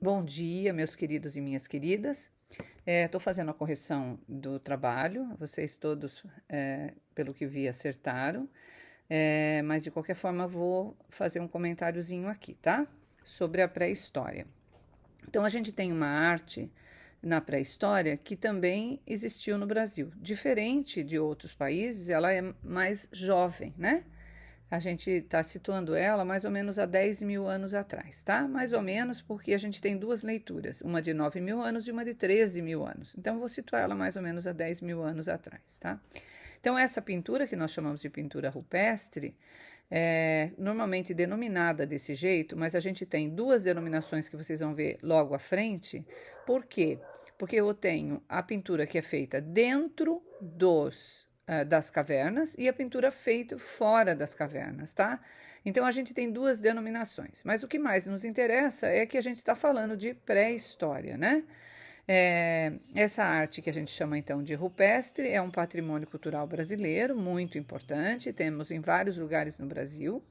Bom dia, meus queridos e minhas queridas. Estou fazendo a correção do trabalho, vocês todos, pelo que vi, acertaram, mas de qualquer forma vou fazer um comentáriozinho aqui, tá? Sobre a pré-história. Então, a gente tem uma arte na pré-história que também existiu no Brasil. Diferente de outros países, ela é mais jovem, né? A gente está situando ela mais ou menos há 10 mil anos atrás, tá? Mais ou menos porque a gente tem duas leituras, uma de 9 mil anos e uma de 13 mil anos. Então, vou situar ela mais ou menos há 10 mil anos atrás, tá? Então, essa pintura, que nós chamamos de pintura rupestre, é normalmente denominada desse jeito, mas a gente tem duas denominações que vocês vão ver logo à frente. Por quê? Porque eu tenho a pintura que é feita dentro das cavernas e a pintura feita fora das cavernas, tá? Então a gente tem duas denominações, mas o que mais nos interessa é que a gente está falando de pré-história, né? Essa arte que a gente chama então de rupestre é um patrimônio cultural brasileiro muito importante, temos em vários lugares no Brasil.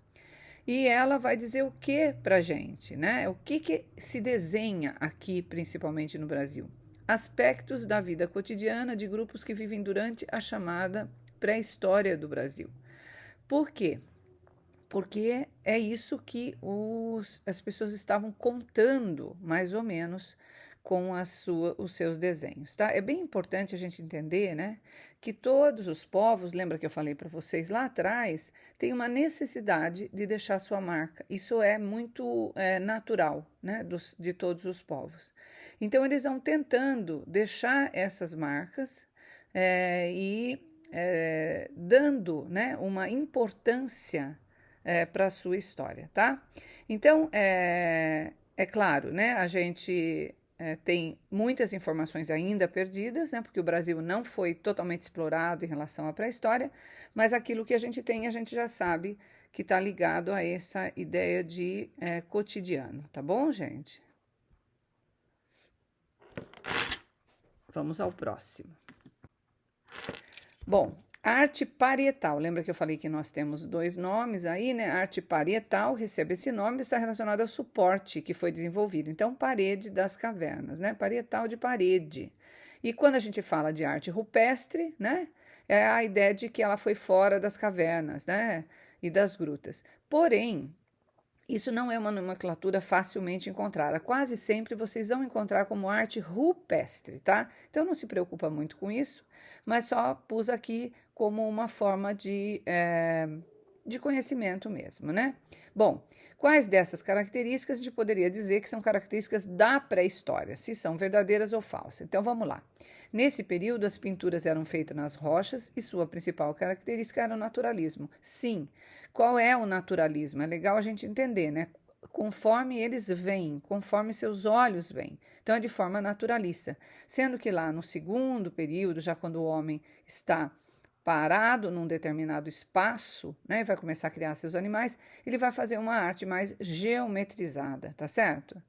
E ela vai dizer o que para a gente, né? O que se desenha aqui, principalmente no Brasil? Aspectos da vida cotidiana de grupos que vivem durante a chamada pré-história do Brasil. Por quê? Porque é isso que as pessoas estavam contando, mais ou menos, com os seus desenhos, tá? É bem importante a gente entender, né, que todos os povos, lembra que eu falei para vocês lá atrás, têm uma necessidade de deixar sua marca. Isso é muito natural, né, de todos os povos. Então, eles vão tentando deixar essas marcas dando, né, uma importância para a sua história, tá? Então, é claro, né, a gente tem muitas informações ainda perdidas, né, porque o Brasil não foi totalmente explorado em relação à pré-história, mas aquilo que a gente tem, a gente já sabe que está ligado a essa ideia de cotidiano, tá bom, gente? Vamos ao próximo. Bom, arte parietal. Lembra que eu falei que nós temos dois nomes aí, né? Arte parietal recebe esse nome e está relacionado ao suporte que foi desenvolvido. Então, parede das cavernas, né? Parietal de parede. E quando a gente fala de arte rupestre, né? É a ideia de que ela foi fora das cavernas, né? E das grutas. Porém, isso não é uma nomenclatura facilmente encontrada. Quase sempre vocês vão encontrar como arte rupestre, tá? Então não se preocupa muito com isso, mas só pus aqui como uma forma de conhecimento mesmo, né? Bom, quais dessas características a gente poderia dizer que são características da pré-história, se são verdadeiras ou falsas? Então vamos lá. Nesse período, as pinturas eram feitas nas rochas e sua principal característica era o naturalismo. Sim, qual é o naturalismo? É legal a gente entender, né? Conforme eles veem, conforme seus olhos veem. Então, é de forma naturalista. Sendo que lá no segundo período, já quando o homem está parado num determinado espaço, né, vai começar a criar seus animais, ele vai fazer uma arte mais geometrizada, tá certo?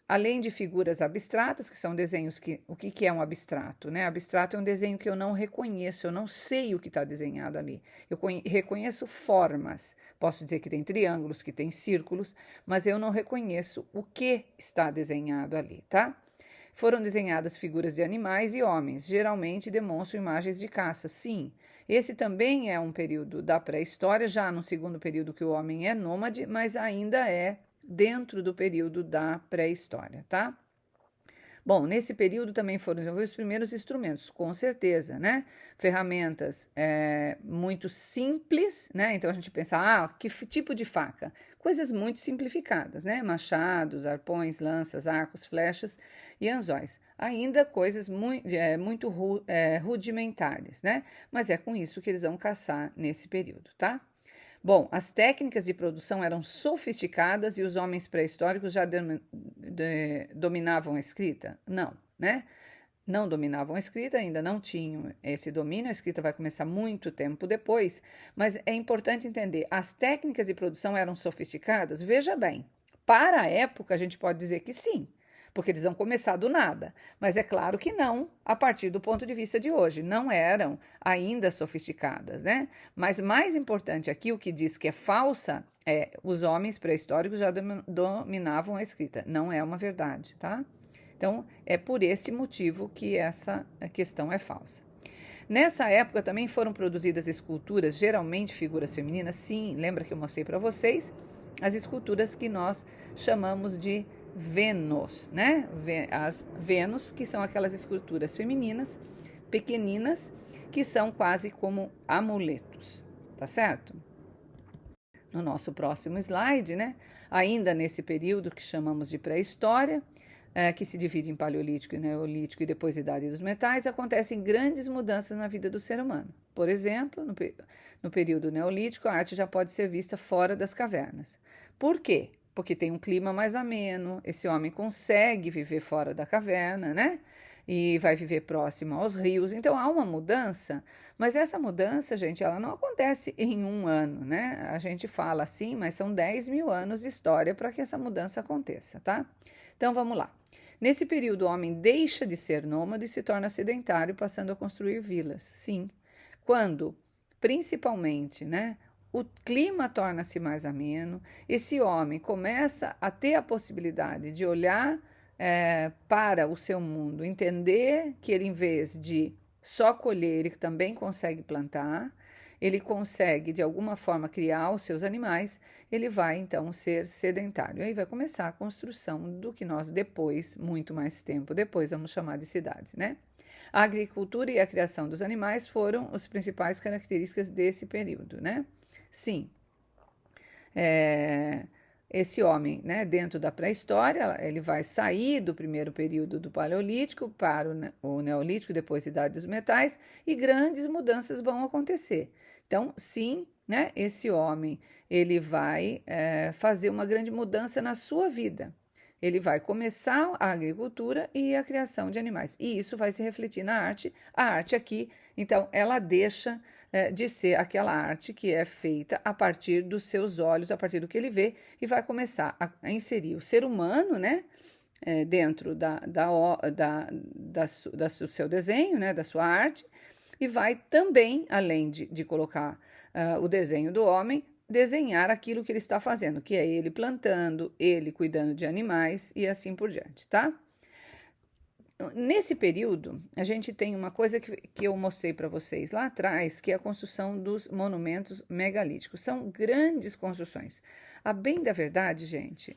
Além de figuras abstratas, que são desenhos que... O que é um abstrato? Né? Abstrato é um desenho que eu não reconheço, eu não sei o que está desenhado ali. Eu reconheço formas. Posso dizer que tem triângulos, que tem círculos, mas eu não reconheço o que está desenhado ali, tá? Foram desenhadas figuras de animais e homens, geralmente demonstram imagens de caça. Sim, esse também é um período da pré-história, já no segundo período que o homem é nômade, mas ainda é dentro do período da pré-história, tá? Bom, nesse período também foram desenvolvidos os primeiros instrumentos, com certeza, né? Ferramentas muito simples, né? Então a gente pensa, que tipo de faca? Coisas muito simplificadas, né? Machados, arpões, lanças, arcos, flechas e anzóis. Ainda coisas muito rudimentares, né? Mas é com isso que eles vão caçar nesse período, tá? Bom, as técnicas de produção eram sofisticadas e os homens pré-históricos já dominavam a escrita? Não, né? Não dominavam a escrita, ainda não tinham esse domínio, a escrita vai começar muito tempo depois, mas é importante entender, as técnicas de produção eram sofisticadas? Veja bem, para a época a gente pode dizer que sim, porque eles vão começar do nada. Mas é claro que não, a partir do ponto de vista de hoje. Não eram ainda sofisticadas, né? Mas mais importante aqui, o que diz que é falsa, os homens pré-históricos já dominavam a escrita. Não é uma verdade, tá? Então, é por esse motivo que essa questão é falsa. Nessa época também foram produzidas esculturas, geralmente figuras femininas. Sim, lembra que eu mostrei para vocês? As esculturas que nós chamamos de Vênus, né? As Vênus, que são aquelas esculturas femininas, pequeninas, que são quase como amuletos, tá certo? No nosso próximo slide, né? Ainda nesse período que chamamos de pré-história, que se divide em paleolítico e neolítico e depois idade dos metais, acontecem grandes mudanças na vida do ser humano. Por exemplo, no período neolítico, a arte já pode ser vista fora das cavernas. Por quê? Porque tem um clima mais ameno, esse homem consegue viver fora da caverna, né? E vai viver próximo aos rios. Então há uma mudança, mas essa mudança, gente, ela não acontece em um ano, né? A gente fala assim, mas são 10 mil anos de história para que essa mudança aconteça, tá? Então vamos lá. Nesse período, o homem deixa de ser nômade e se torna sedentário, passando a construir vilas. Sim, quando, principalmente, né, o clima torna-se mais ameno, esse homem começa a ter a possibilidade de olhar para o seu mundo, entender que ele, em vez de só colher, ele também consegue plantar, ele consegue, de alguma forma, criar os seus animais, ele vai, então, ser sedentário. Aí vai começar a construção do que nós depois, muito mais tempo depois, vamos chamar de cidades, né? A agricultura e a criação dos animais foram as principais características desse período, né? Sim, esse homem, né, dentro da pré-história, ele vai sair do primeiro período do Paleolítico para o Neolítico, depois Idade dos Metais, e grandes mudanças vão acontecer. Então, sim, né, esse homem, ele vai fazer uma grande mudança na sua vida. Ele vai começar a agricultura e a criação de animais. E isso vai se refletir na arte. A arte aqui, então, ela deixa de ser aquela arte que é feita a partir dos seus olhos, a partir do que ele vê, e vai começar a inserir o ser humano, né, dentro do seu desenho, né, da sua arte, e vai também, além de colocar o desenho do homem, desenhar aquilo que ele está fazendo, que é ele plantando, ele cuidando de animais e assim por diante, tá? Nesse período, a gente tem uma coisa que eu mostrei para vocês lá atrás, que é a construção dos monumentos megalíticos. São grandes construções. A bem da verdade, gente,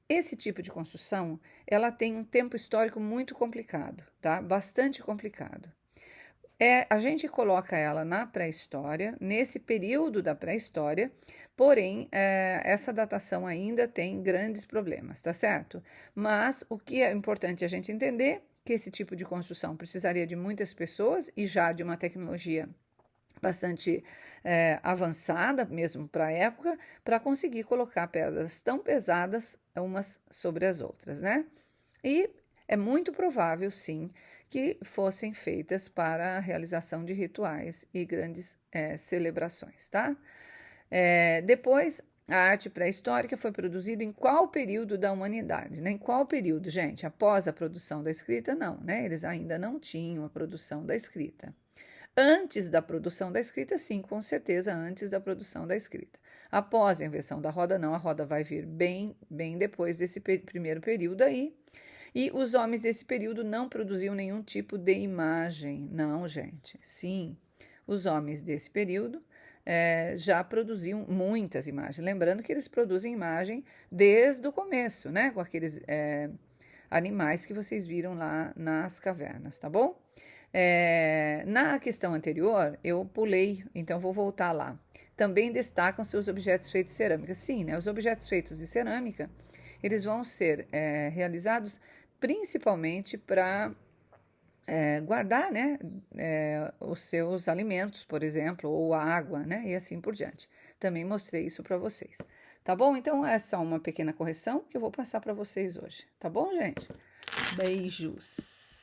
esse tipo de construção, ela tem um tempo histórico muito complicado, tá? Bastante complicado. A gente coloca ela na pré-história, nesse período da pré-história, porém, essa datação ainda tem grandes problemas, tá certo? Mas o que é importante a gente entender que esse tipo de construção precisaria de muitas pessoas e já de uma tecnologia bastante avançada, mesmo para a época, para conseguir colocar pedras tão pesadas umas sobre as outras, né? E é muito provável, sim, que fossem feitas para a realização de rituais e grandes celebrações, tá? Depois, a arte pré-histórica foi produzida em qual período da humanidade, né? Em qual período, gente? Após a produção da escrita? Não, né? Eles ainda não tinham a produção da escrita. Antes da produção da escrita, sim, com certeza, antes da produção da escrita. Após a invenção da roda, não, a roda vai vir bem depois desse primeiro período aí. E os homens desse período não produziam nenhum tipo de imagem. Não, gente. Sim, os homens desse período já produziam muitas imagens. Lembrando que eles produzem imagem desde o começo, né? Com aqueles animais que vocês viram lá nas cavernas, tá bom? Na questão anterior, eu pulei, então vou voltar lá. Também destacam-se os objetos feitos de cerâmica. Sim, né? Os objetos feitos de cerâmica, eles vão ser realizados principalmente para guardar, né, os seus alimentos, por exemplo, ou água, né, e assim por diante. Também mostrei isso para vocês. Tá bom? Então, é só uma pequena correção que eu vou passar para vocês hoje. Tá bom, gente? Beijos!